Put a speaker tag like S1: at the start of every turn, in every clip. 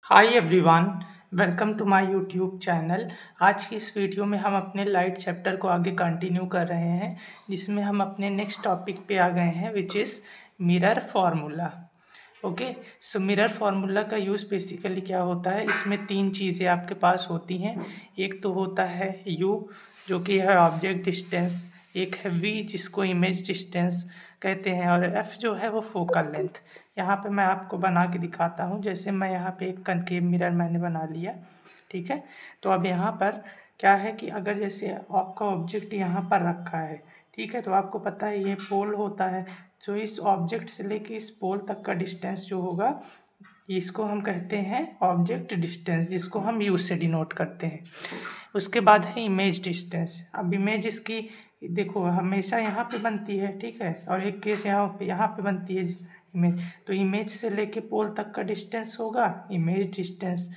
S1: Hi everyone, welcome to my YouTube channel. आज की इस वीडियो में हम अपने लाइट चैप्टर को आगे कंटिन्यू कर रहे हैं, जिसमें हम अपने नेक्स्ट टॉपिक पे आ गए हैं, which is mirror formula. Okay, so mirror formula का यूज़ बेसिकली क्या होता है, इसमें तीन चीज़ें आपके पास होती हैं। एक तो होता है यू, जो कि है ऑब्जेक्ट डिस्टेंस, एक है वी जिसको इमेज डिस्टेंस कहते हैं, और एफ जो है वो फोकल लेंथ। यहाँ पे मैं आपको बना के दिखाता हूँ। जैसे मैं यहाँ पे एक कनकेव मिरर मैंने बना लिया, ठीक है। तो अब यहाँ पर क्या है कि अगर जैसे आपका ऑब्जेक्ट यहाँ पर रखा है, ठीक है, तो आपको पता है ये पोल होता है। तो इस ऑब्जेक्ट से लेके इस पोल तक का डिस्टेंस जो होगा, इसको हम कहते हैं ऑब्जेक्ट डिस्टेंस, जिसको हम यू से डिनोट करते हैं। उसके बाद है इमेज डिस्टेंस। अब इमेज इसकी देखो हमेशा यहाँ पे बनती है, ठीक है, और एक केस यहाँ पे बनती है इमेज। तो इमेज से लेके पोल तक का डिस्टेंस होगा इमेज डिस्टेंस।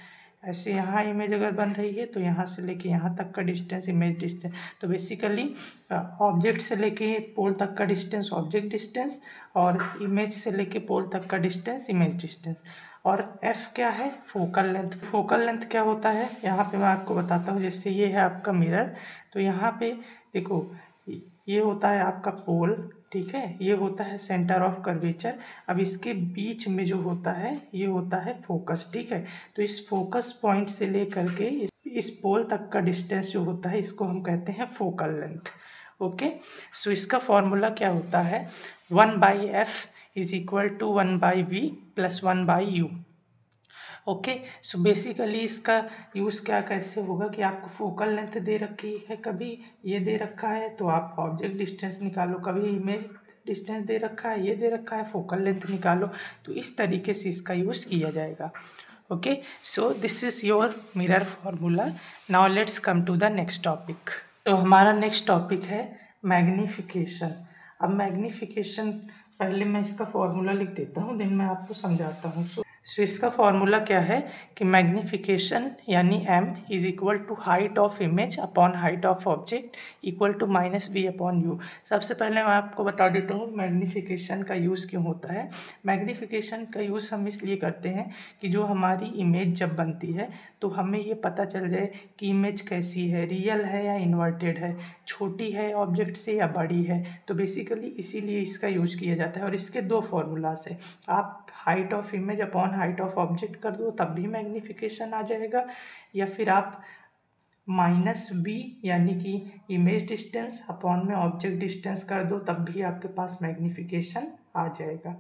S1: ऐसे यहाँ इमेज अगर बन रही है तो यहाँ से लेके यहाँ तक का डिस्टेंस इमेज डिस्टेंस। तो बेसिकली ऑब्जेक्ट से लेके पोल तक का डिस्टेंस ऑब्जेक्ट डिस्टेंस, और इमेज से लेके पोल तक का डिस्टेंस इमेज डिस्टेंस। और एफ क्या है, फोकल लेंथ। फोकल लेंथ क्या होता है, यहाँ पे मैं आपको बताता हूँ। जैसे ये है आपका मिरर, तो यहाँ पे देखो ये होता है आपका पोल, ठीक है, ये होता है सेंटर ऑफ कर्वेचर। अब इसके बीच में जो होता है ये होता है फोकस, ठीक है। तो इस फोकस पॉइंट से लेकर के इस पोल तक का डिस्टेंस जो होता है इसको हम कहते हैं फोकल लेंथ। ओके, सो इसका फॉर्मूला क्या होता है, 1/f is equal to 1/v plus 1/u। Okay, so basically इसका यूज़ क्या कैसे होगा कि आपको फोकल लेंथ दे रखी है, कभी ये दे रखा है तो आप ऑब्जेक्ट डिस्टेंस निकालो, कभी इमेज डिस्टेंस दे रखा है, ये दे रखा है, फोकल लेंथ निकालो। तो इस तरीके से इसका यूज़ किया जाएगा। Okay, so this is your mirror formula. Now let's come to the next topic. तो हमारा नेक्स्ट टॉपिक है मैग्नीफिकेशन। अब मैग्नीफिकेशन पहले मैं इसका फॉर्मूला लिख देता हूँ, देन मैं आपको समझाता हूँ। सो इसका फॉर्मूला क्या है कि मैग्नीफिकेशन यानी m is equal to height of image upon height of object equal to -b upon u। सबसे पहले मैं आपको बता देता हूँ मैग्नीफिकेशन का यूज़ क्यों होता है। मैग्नीफिकेशन का यूज़ हम इसलिए करते हैं कि जो हमारी इमेज जब बनती है तो हमें ये पता चल जाए कि इमेज कैसी है, रियल है या इन्वर्टेड है, छोटी है ऑब्जेक्ट से या बड़ी है। तो बेसिकली इसीलिए इसका यूज किया जाता है। और इसके दो फॉर्मूलाज है, आप height of image upon height of object कर दो तब भी मैग्नीफिकेशन आ जाएगा, या फिर आप -b यानी कि इमेज डिस्टेंस अपॉन में ऑब्जेक्ट डिस्टेंस कर दो तब भी आपके पास मैग्नीफिकेशन आ जाएगा।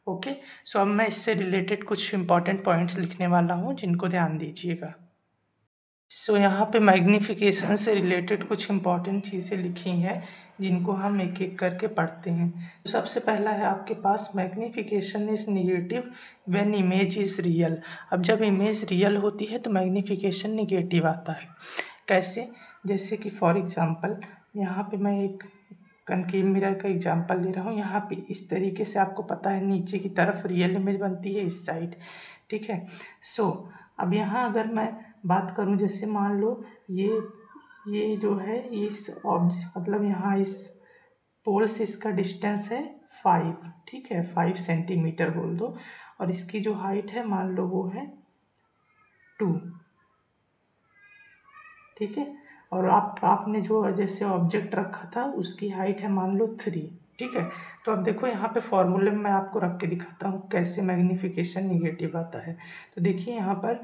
S1: ओके, सो अब मैं इससे रिलेटेड कुछ इंपॉर्टेंट पॉइंट्स लिखने वाला हूँ, जिनको ध्यान दीजिएगा। सो यहाँ पे मैग्नीफिकेशन से रिलेटेड कुछ इंपॉर्टेंट चीज़ें लिखी हैं, जिनको हम एक एक करके पढ़ते हैं। तो सबसे पहला है आपके पास magnification is negative when image is real. अब जब इमेज रियल होती है तो मैग्नीफिकेशन निगेटिव आता है। कैसे, जैसे कि फॉर एग्जांपल यहाँ पे मैं एक कनकेव मिरर का एग्जांपल ले रहा हूँ। यहाँ पे इस तरीके से आपको पता है नीचे की तरफ रियल इमेज बनती है इस साइड, ठीक है। सो अब यहाँ अगर मैं बात करूँ, जैसे मान लो ये जो है इस ऑब्जेक्ट मतलब यहाँ इस पोल से इसका डिस्टेंस है 5, ठीक है, 5 सेंटीमीटर बोल दो, और इसकी जो हाइट है मान लो वो है 2, ठीक है। और आपने जो जैसे ऑब्जेक्ट रखा था उसकी हाइट है मान लो 3, ठीक है। तो अब देखो यहाँ पे फॉर्मूले में मैं आपको रख के दिखाता हूँ कैसे मैग्नीफिकेशन निगेटिव आता है। तो देखिए यहाँ पर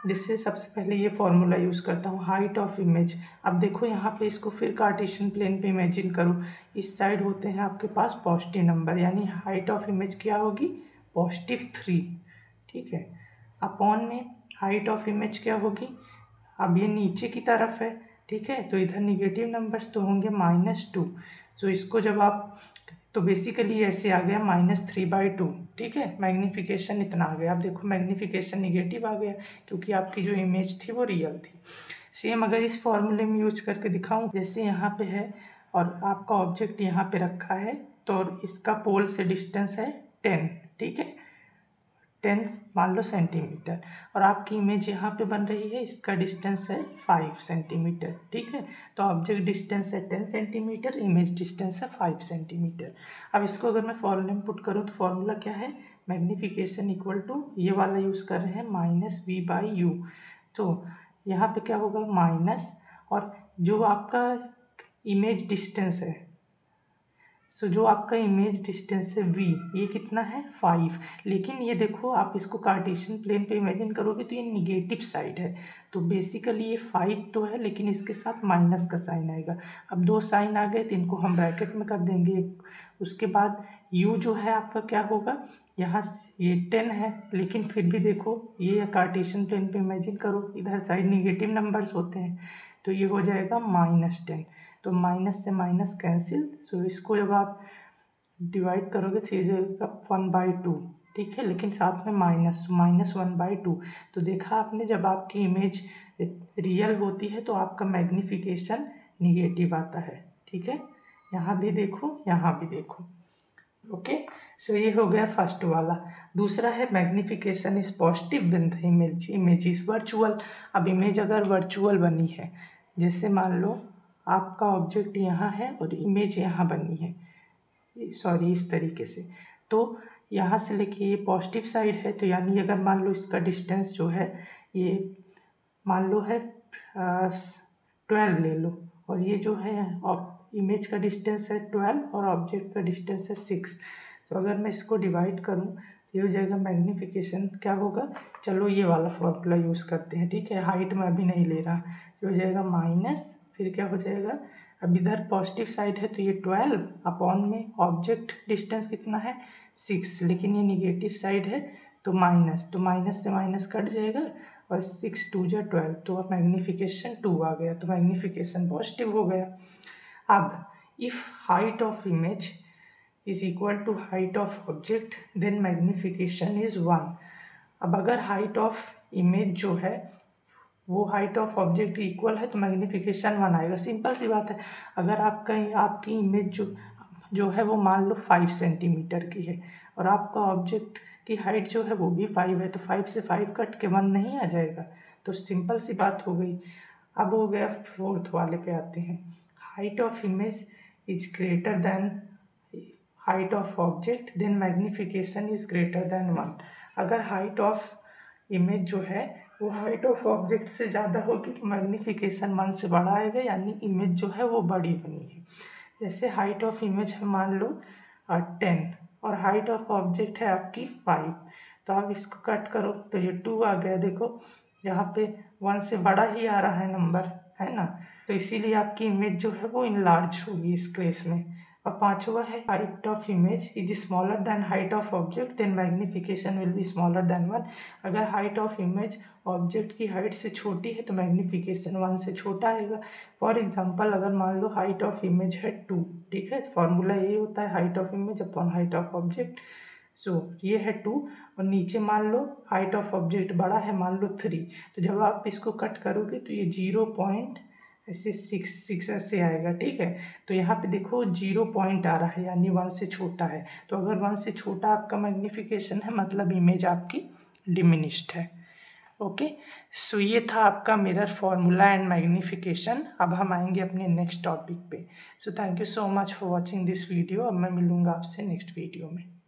S1: जैसे सबसे पहले ये फॉर्मूला यूज़ करता हूँ, हाइट ऑफ इमेज। अब देखो यहाँ पे इसको फिर कार्टेशियन प्लेन पे इमेजिन करो। इस साइड होते हैं आपके पास पॉजिटिव नंबर, यानी हाइट ऑफ इमेज क्या होगी, +3, ठीक है। अपॉन में हाइट ऑफ इमेज क्या होगी, अब ये नीचे की तरफ है, ठीक है, तो इधर निगेटिव नंबर्स तो होंगे -2। तो इसको जब आप, तो बेसिकली ऐसे आ गया -3/2, ठीक है। मैग्नीफिकेशन इतना आ गया। अब देखो मैग्नीफिकेशन निगेटिव आ गया क्योंकि आपकी जो इमेज थी वो रियल थी। सेम अगर इस फॉर्मूले में यूज करके दिखाऊं, जैसे यहाँ पे है और आपका ऑब्जेक्ट यहाँ पे रखा है, तो इसका पोल से डिस्टेंस है 10, ठीक है, 10 मान लो सेंटीमीटर, और आपकी इमेज यहाँ पे बन रही है, इसका डिस्टेंस है 5 सेंटीमीटर, ठीक है। तो ऑब्जेक्ट डिस्टेंस है 10 सेंटीमीटर, इमेज डिस्टेंस है 5 सेंटीमीटर। अब इसको अगर मैं फॉर्मूले में पुट करूँ तो फॉर्मूला क्या है, मैग्नीफिकेशन इक्वल टू ये वाला यूज़ कर रहे हैं -v/u। तो यहाँ पे क्या होगा माइनस, और जो आपका इमेज डिस्टेंस है, सो जो आपका इमेज डिस्टेंस है v, ये कितना है 5। लेकिन ये देखो आप इसको कार्टेशियन प्लेन पे इमेजिन करोगे तो ये निगेटिव साइड है, तो बेसिकली ये 5 तो है लेकिन इसके साथ माइनस का साइन आएगा। अब दो साइन आ गए तो इनको हम ब्रैकेट में कर देंगे। उसके बाद u जो है आपका क्या होगा, यहाँ ये 10 है, लेकिन फिर भी देखो ये कार्टेशियन प्लेन पे इमेजिन करो, इधर साइड निगेटिव नंबर्स होते हैं, तो ये हो जाएगा -10। तो माइनस से माइनस कैंसिल, सो इसको जब आप डिवाइड करोगे तो ये जाएगा 1/2, ठीक है, लेकिन साथ में -1/2। तो देखा आपने, जब आपकी इमेज रियल होती है तो आपका मैग्नीफिकेशन निगेटिव आता है, ठीक है। यहाँ भी देखो, यहाँ भी देखो। ओके, सो ये हो गया फर्स्ट वाला। दूसरा है magnification is positive when the image is virtual. अब इमेज अगर वर्चुअल बनी है, जैसे मान लो आपका ऑब्जेक्ट यहाँ है और इमेज यहाँ बनी है, सॉरी इस तरीके से, तो यहाँ से लेके ये पॉजिटिव साइड है, तो यानी अगर मान लो इसका डिस्टेंस जो है ये मान लो है 12 ले लो, और ये जो है इमेज का डिस्टेंस है 12 और ऑब्जेक्ट का डिस्टेंस है 6। तो अगर मैं इसको डिवाइड करूँ ये हो जाएगा मैग्नीफिकेशन क्या होगा, चलो ये वाला फॉर्मूला यूज़ करते हैं, ठीक है, हाइट में अभी नहीं ले रहा। ये हो जाएगा माइनस, फिर क्या हो जाएगा, अब इधर पॉजिटिव साइड है तो ये 12 अपॉन में ऑब्जेक्ट डिस्टेंस कितना है 6, लेकिन ये निगेटिव साइड है तो माइनस से माइनस कट जाएगा और 6 2 जा 12, तो अब मैग्नीफिकेशन 2 आ गया, तो मैग्नीफिकेशन पॉजिटिव हो गया। अब if height of image is equal to height of object then magnification is 1। अब अगर हाइट ऑफ इमेज जो है वो हाइट ऑफ ऑब्जेक्ट इक्वल है तो मैग्नीफिकेशन 1 आएगा। सिंपल सी बात है, अगर आपकी इमेज जो है वो मान लो 5 सेंटीमीटर की है और आपका ऑब्जेक्ट की हाइट जो है वो भी 5 है, तो 5 से 5 कट के 1 नहीं आ जाएगा, तो सिंपल सी बात हो गई। अब हो गया फोर्थ वाले पे आते हैं, height of image is greater than height of object then magnification is greater than 1। अगर हाइट ऑफ इमेज जो है वो हाइट ऑफ ऑब्जेक्ट से ज़्यादा होगी तो मैग्नीफिकेशन 1 से बड़ा आएगा, यानी इमेज जो है वो बड़ी बनी है। जैसे हाइट ऑफ इमेज है मान लो 10 और हाइट ऑफ ऑब्जेक्ट है आपकी 5, तो आप इसको कट करो तो ये 2 आ गया। देखो यहाँ पे 1 से बड़ा ही आ रहा है नंबर, है ना, तो इसीलिए आपकी इमेज जो है वो इनलार्ज होगी इस केस में। और पांचवा है height of image is smaller than height of object then magnification will be smaller than 1। अगर हाइट ऑफ इमेज ऑब्जेक्ट की हाइट से छोटी है तो मैग्नीफिकेशन 1 से छोटा आएगा। फॉर एग्जांपल अगर मान लो हाइट ऑफ इमेज है 2, ठीक है, फॉर्मूला यही होता है height of image upon height of object. So ये है 2 और नीचे मान लो हाइट ऑफ ऑब्जेक्ट बड़ा है मान लो 3, तो जब आप इसको कट करोगे तो ये 0.6 ऐसे आएगा, ठीक है। तो यहाँ पे देखो 0 पॉइंट आ रहा है यानी 1 से छोटा है, तो अगर 1 से छोटा आपका मैग्नीफिकेशन है मतलब इमेज आपकी डिमिनिश्ड है। ओके, सो ये था आपका मिरर फॉर्मूला एंड मैग्नीफिकेशन। अब हम आएंगे अपने नेक्स्ट टॉपिक पे। So thank you so much for watching this video. अब मैं मिलूँगा आपसे नेक्स्ट वीडियो में।